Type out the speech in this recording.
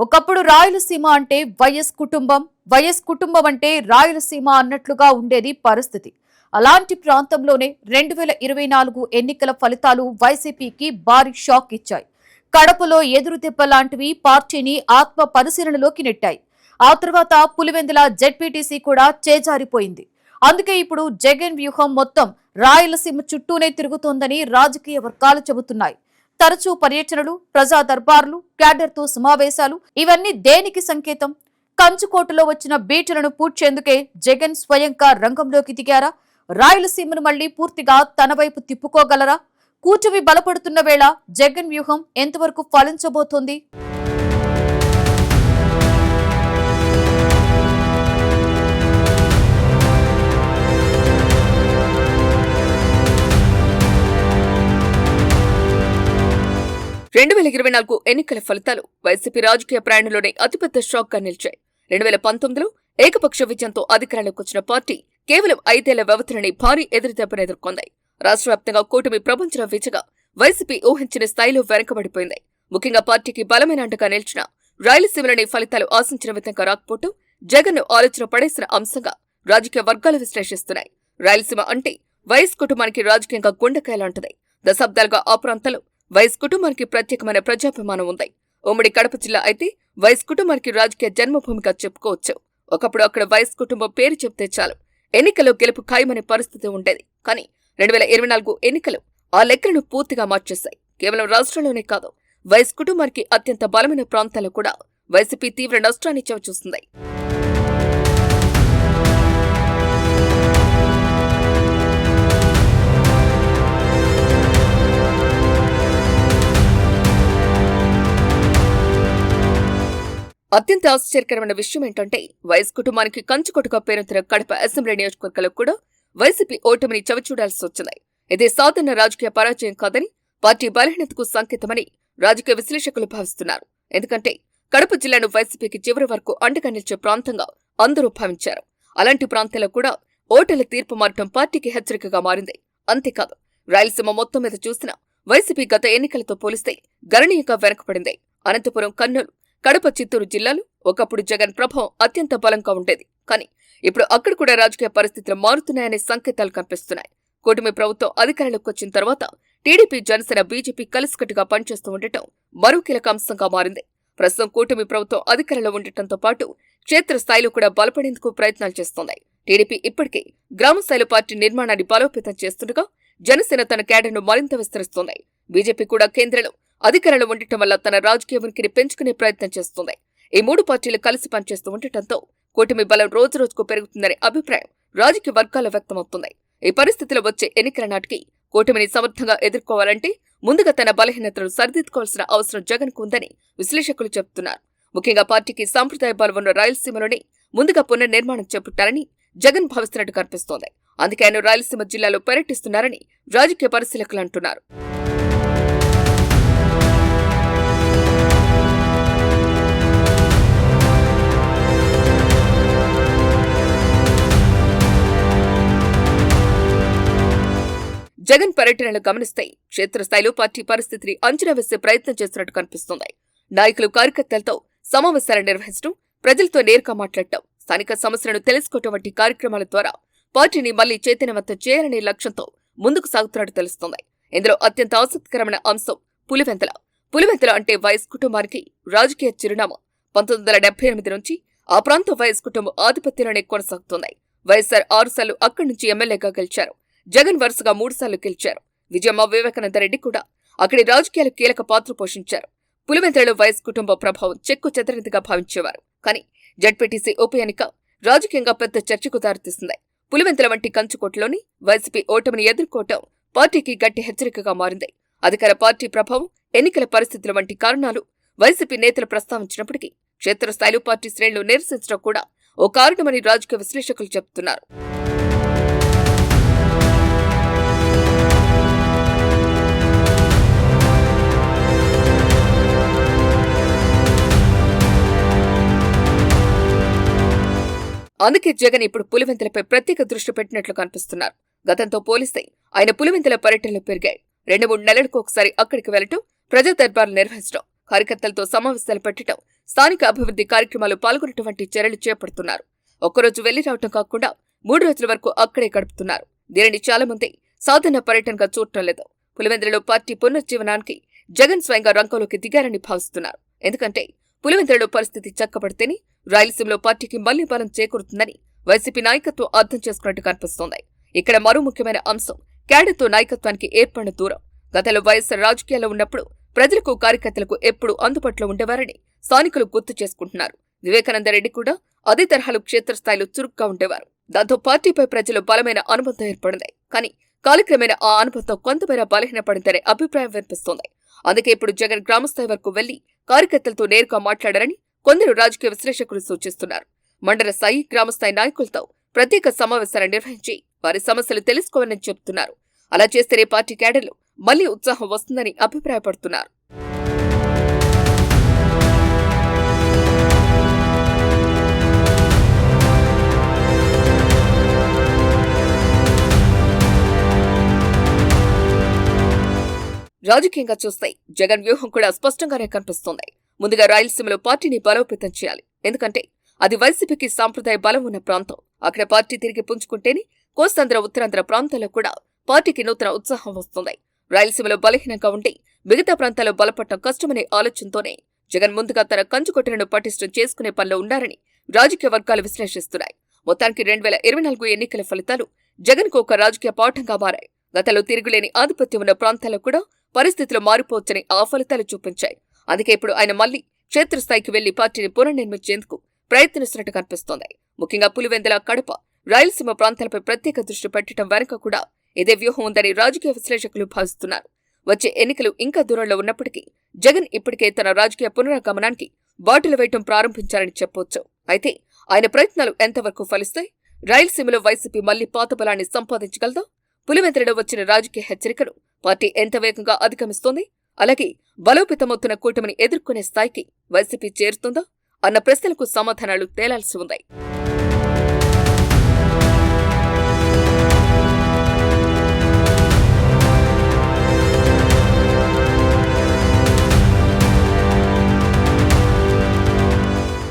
ఒకప్పుడు రాయలసీమ అంటే వైఎస్ కుటుంబం అంటే రాయలసీమ అన్నట్లుగా ఉండేది పరిస్థితి. అలాంటి ప్రాంతంలోనే 2024 ఎన్నికల ఫలితాలు వైసీపీకి భారీ షాక్ ఇచ్చాయి. కడపలో ఎదురుదెబ్బ లాంటివి పార్టీని ఆత్మ పరిశీలనలోకి నెట్టాయి. ఆ తర్వాత పులివెందుల జెడ్పీటీసీ కూడా చేజారిపోయింది. అందుకే ఇప్పుడు జగన్ వ్యూహం మొత్తం రాయలసీమ చుట్టూనే తిరుగుతోందని రాజకీయ వర్గాలు చెబుతున్నాయి. తరచూ పర్యటనలు, ప్రజా దర్బార్లు, క్యాడర్తో సమావేశాలు ఇవన్నీ దేనికి సంకేతం? కంచుకోటలో వచ్చిన బీటలను పూడ్చేందుకే జగన్ స్వయంగా రంగంలోకి దిగారా? రాయలసీమను మళ్లీ పూర్తిగా తన వైపు తిప్పుకోగలరా? కూటమి బలపడుతున్న వేళ జగన్ వ్యూహం ఎంతవరకు ఫలించబోతోంది? రెండు 2024 ఎన్నికల ఫలితాలు వైసీపీ రాజకీయ ప్రయాణంలోనే అతిపెద్ద షాక్ గా నిలిచాయి. 2019లో ఏకపక్ష విజయంతో అధికారంలోకి వచ్చిన పార్టీ కేవలం 5 ఏళ్ల వ్యవధిలోనే భారీ ఎదురుదెబ్బను ఎదుర్కొంది. రాష్ట్ర వ్యాప్తంగా కూటమి ప్రపంచ విజయగా వైసీపీ ఊహించిన స్థాయిలో వెనకబడిపోయింది. ముఖ్యంగా పార్టీకి బలమైన అండగా నిలిచిన రాయలసీమలోని ఫలితాలు ఆశించిన విధంగా రాకపోవడం జగన్ ను ఆలోచన పడేసిన అంశంగా రాజకీయ వర్గాలు విశ్లేషిస్తున్నాయి. రాయలసీమ అంటే వైఎస్ కుటుంబానికి రాజకీయంగా గుండెకాయలాంటిది. దశాబ్దాలుగా ఆ ప్రాంతంలో వైఎస్ కుటుంబానికి ప్రత్యేకమైన ప్రజాభిమానం ఉంది. ఉమ్మడి కడప జిల్లా అయితే వైఎస్ కుటుంబానికి రాజకీయ జన్మభూమిగా చెప్పుకోవచ్చు. ఒకప్పుడు అక్కడ వైఎస్ కుటుంబం పేరు చెప్తే చాలు ఎన్నికల్లో గెలుపు ఖాయమనే పరిస్థితి ఉండేది. కానీ 2024 ఎన్నికలు ఆ లెక్కలను పూర్తిగా మార్చేశాయి. కేవలం రాష్ట్రంలోనే కాదు, వైఎస్ కుటుంబానికి అత్యంత బలమైన ప్రాంతాల్లో కూడా వైసీపీ తీవ్ర నష్టాన్ని చవిచూస్తుంది. అత్యంత ఆశ్చర్యకరమైన విషయం ఏంటంటే వైఎస్ కుటుంబానికి కంచుకొట్టుగా పేరొందిన కడప అసెంబ్లీ నియోజకవర్గంలో కూడా వైసీపీ ఓటమిని చవిచూడాల్సి వచ్చింది. ఇది సాధారణ రాజకీయ పరాజయం కాదని, పార్టీ బలహీనతకు సంకేతమని రాజకీయ విశ్లేషకులు భావిస్తున్నారు. ఎందుకంటే కడప జిల్లాను వైసీపీకి చివరి వరకు అండగా నిలిచే ప్రాంతంగా అందరూ భావించారు. అలాంటి ప్రాంతాల్లో కూడా ఓటర్ల తీర్పు మారటం పార్టీకి హెచ్చరికగా మారింది. అంతేకాదు, రాయలసీమ మొత్తం మీద చూసిన వైసీపీ గత ఎన్నికలతో పోలిస్తే గణనీయంగా వెనకపడింది. అనంతపురం, కర్నూలు, కడప, చిత్తూరు జిల్లాలు ఒకప్పుడు జగన్ ప్రభావం అత్యంత బలంగా ఉండేది. కానీ ఇప్పుడు అక్కడ కూడా రాజకీయ పరిస్థితులు మారుతున్నాయనే సంకేతాలు కనిపిస్తున్నాయి. కూటమి ప్రభుత్వం అధికారంలోకి వచ్చిన తర్వాత టీడీపీ, జనసేన, బీజేపీ కలిసికట్టుగా పనిచేస్తూ ఉండటం మరో కీలక అంశంగా మారింది. ప్రస్తుతం కూటమి ప్రభుత్వం అధికారంలో ఉండటంతో పాటు క్షేత్రస్థాయిలో కూడా బలపడేందుకు ప్రయత్నాలు చేస్తోంది. టీడీపీ ఇప్పటికే గ్రామస్థాయిలో పార్టీ నిర్మాణాన్ని బలోపేతం చేస్తుండగా జనసేన తన క్యాడర్ను మరింత విస్తరిస్తోంది. బీజేపీ కూడా కేంద్రంలో అధికారంలో ఉండటం వల్ల తన రాజకీయ ఉనికిని పెంచుకునే ప్రయత్నం చేస్తోంది. ఈ మూడు పార్టీలు కలిసి పనిచేస్తూ ఉండటంతో కూటమి బలం రోజురోజుకు పెరుగుతుందనే అభిప్రాయం రాజకీయ వర్గాల్లో వ్యక్తమవుతుంది. ఈ పరిస్థితిలో వచ్చే ఎన్నికల నాటికి కూటమిని సమర్థంగా ఎదుర్కోవాలంటే ముందుగా తన బలహీనతను సరిదిద్దుకోవాల్సిన అవసరం జగన్ కు ఉందని విశ్లేషకులు చెబుతున్నారు. ముఖ్యంగా పార్టీకి సాంప్రదాయ బలం ఉన్న రాయలసీమలోనే ముందుగా పునర్నిర్మాణం చేపట్టాలని జగన్ భావిస్తున్నట్టు కనిపిస్తోంది. అందుకే ఆయన రాయలసీమ జిల్లాలో పర్యటిస్తున్నారని రాజకీయ పరిశీలకులు అంటున్నారు. జగన్ పర్యటనలు గమనిస్తే క్షేత్రస్థాయిలో పార్టీ పరిస్థితిని అంచనా వేసే ప్రయత్నం చేస్తున్నట్టు కనిపిస్తోంది. నాయకులు, కార్యకర్తలతో సమావేశాలు నిర్వహించడం, ప్రజలతో నేరుగా మాట్లాడటం, స్థానిక సమస్యలను తెలుసుకోవటం వంటి కార్యక్రమాల ద్వారా పార్టీని మళ్లీ చైతన్యవంతం చేయాలనే లక్ష్యంతో ముందుకు సాగుతున్నట్టు తెలుస్తోంది. ఇందులో అత్యంత ఆసక్తికరమైన అంశం పులివెందుల. పులివెందుల అంటే వైఎస్ కుటుంబానికి రాజకీయ చిరునామా. 1978 నుంచి ఆ ప్రాంతం వైఎస్ కుటుంబం ఆధిపత్యంలోనే కొనసాగుతోంది. వైఎస్ఆర్ 6 సార్లు అక్కడి నుంచి ఎమ్మెల్యేగా గెలిచారు. జగన్ వరుసగా 3 సార్లు గెలిచారు. విజయమ్మ, వివేకానందరెడ్డి కూడా అక్కడి రాజకీయాలు కీలక పాత్ర పోషించారు. పులివెందులలో వైఎస్ కుటుంబ ప్రభావం చెక్కు చెదరనిదిగా భావించేవారు. కానీ జెడ్పీటీసీ ఉప ఎన్నిక రాజకీయంగా పెద్ద చర్చకు దారితీస్తుంది. పులివెందుల వంటి కంచుకోటలోని వైసీపీ ఓటమిని ఎదుర్కోవటం పార్టీకి గట్టి హెచ్చరికగా మారింది. అధికార పార్టీ ప్రభావం, ఎన్నికల పరిస్థితుల వంటి కారణాలు వైసీపీ నేతలు ప్రస్తావించినప్పటికీ క్షేత్రస్థాయిలో పార్టీ శ్రేణులు నిరసించడం కూడా ఓ కారణమని రాజకీయ విశ్లేషకులు చెబుతున్నారు. అందుకే జగన్ ఇప్పుడు పులివెందులపై ప్రత్యేక దృష్టి పెట్టినట్లు కనిపిస్తున్నారు. గతంతో పోలిస్తే ఆయన పులివెందుల పర్యటనలు పెరిగాయి. 2-3 నెలలకు ఒకసారి అక్కడికి వెళ్లటం, ప్రజా దర్బార్లు నిర్వహించడం, కార్యకర్తలతో సమావేశాలు పెట్టడం, స్థానిక అభివృద్ధి కార్యక్రమాలు పాల్గొనటం వంటి చర్యలు చేపడుతున్నారు. ఒక్కరోజు వెళ్లి రావటం కాకుండా 3 రోజుల వరకు అక్కడే గడుపుతున్నారు. దీనిని చాలా మంది సాధారణ పర్యటనగా చూడటం లేదు. పులివెందులలో పార్టీ పునరుజ్జీవనానికి జగన్ స్వయంగా రంగంలోకి దిగారని భావిస్తున్నారు. ఎందుకంటే పులివెందులలో పరిస్థితి చక్కబడితేనే రాయలసీమలో పార్టీకి మళ్లీ బలం చేకూరుతుందని వైసీపీ నాయకత్వం అర్థం చేసుకున్నట్టు కనిపిస్తోంది. ఇక్కడ మరో ముఖ్యమైన అంశం క్యాడర్తో నాయకత్వానికి ఏర్పడిన దూరం. గతంలో వైఎస్సార్ రాజకీయాల్లో ఉన్నప్పుడు ప్రజలకు కార్యకర్తలకు ఎప్పుడూ అందుబాటులో ఉండేవారని స్థానికులు గుర్తు చేసుకుంటున్నారు. వివేకానందరెడ్డి కూడా అదే తరహాలో క్షేత్రస్థాయిలో చురుగ్గా ఉండేవారు. దాంతో పార్టీపై ప్రజలు బలమైన అనుబంధం ఏర్పడింది. కానీ కాలక్రమేణా ఆ అనుబంధం కొంతమేర బలహీనపడిందనే అభిప్రాయం వినిపిస్తోంది. అందుకే ఇప్పుడు జగన్ గ్రామస్థాయి వరకు వెళ్లి కార్యకర్తలతో నేరుగా మాట్లాడారని కొందరు రాజకీయ విశ్లేషకులు సూచిస్తున్నారు. మండల స్థాయి, గ్రామస్థాయి నాయకులతో ప్రత్యేక సమావేశాలు నిర్వహించి వారి సమస్యలు తెలుసుకోవాలని చెబుతున్నారు. అలా చేస్తేనే పార్టీ క్యాడర్లు మళ్లీ ఉత్సాహం వస్తుందని అభిప్రాయపడుతున్నారు. రాజకీయంగా చూస్తే జగన్ వ్యూహం కూడా స్పష్టంగానే కనిపిస్తోంది. ముందుగా రాయలసీమలో పార్టీని బలోపేతం చేయాలి. ఎందుకంటే అది వైసీపీకి సాంప్రదాయ బలం ఉన్న ప్రాంతం. అక్కడ పార్టీ తిరిగి పుంజుకుంటేనే కోస్తాంధ్ర, ఉత్తరాంధ్ర ప్రాంతాల్లో కూడా పార్టీకి నూతన ఉత్సాహం వస్తుంది. రాయలసీమలో బలహీనంగా ఉండి మిగతా ప్రాంతాల్లో బలపడటం కష్టమనే ఆలోచనతోనే జగన్ ముందుగా తన కంచుకొట్టలను పటిష్టం చేసుకునే పనిలో ఉన్నారని రాజకీయ వర్గాలు విశ్లేషిస్తున్నాయి. మొత్తానికి 2024 ఎన్నికల ఫలితాలు జగన్ కు ఒక రాజకీయ పాఠంగా మారాయి. గతంలో తిరుగులేని ఆధిపత్యం ఉన్న ప్రాంతాల్లో కూడా పరిస్థితులు మారిపోవచ్చని ఆ ఫలితాలు చూపించాయి. అందుకే ఇప్పుడు ఆయన మళ్లీ క్షేత్రస్థాయికి వెళ్లి పార్టీని పునర్నిర్మించేందుకు ప్రయత్నిస్తున్నట్టు కనిపిస్తోంది. ముఖ్యంగా పులివెందుల, కడప, రాయలసీమ ప్రాంతాలపై ప్రత్యేక దృష్టి పెట్టడం వెనుక కూడా ఇదే వ్యూహం ఉందని రాజకీయ విశ్లేషకులు భావిస్తున్నారు. వచ్చే ఎన్నికలు ఇంకా దూరంలో ఉన్నప్పటికీ జగన్ ఇప్పటికే తన రాజకీయ పునరాగమనానికి బాటలు వేయటం ప్రారంభించారని చెప్పొచ్చు. అయితే ఆయన ప్రయత్నాలు ఎంతవరకు ఫలిస్తాయి? రాయలసీమలో వైసీపీ మళ్లీ పాత బలాన్ని సంపాదించగలదా? పులివెందులలో వచ్చిన రాజకీయ హెచ్చరికలు పార్టీ ఎంత వేగంగా అధిగమిస్తోంది? అలాగే బలోపేతమవుతున్న కూటమిని ఎదుర్కొనే స్థాయికి వైసీపీ చేరుతుందా అన్న ప్రశ్నలకు సమాధానాలు తేలాల్సి ఉంది.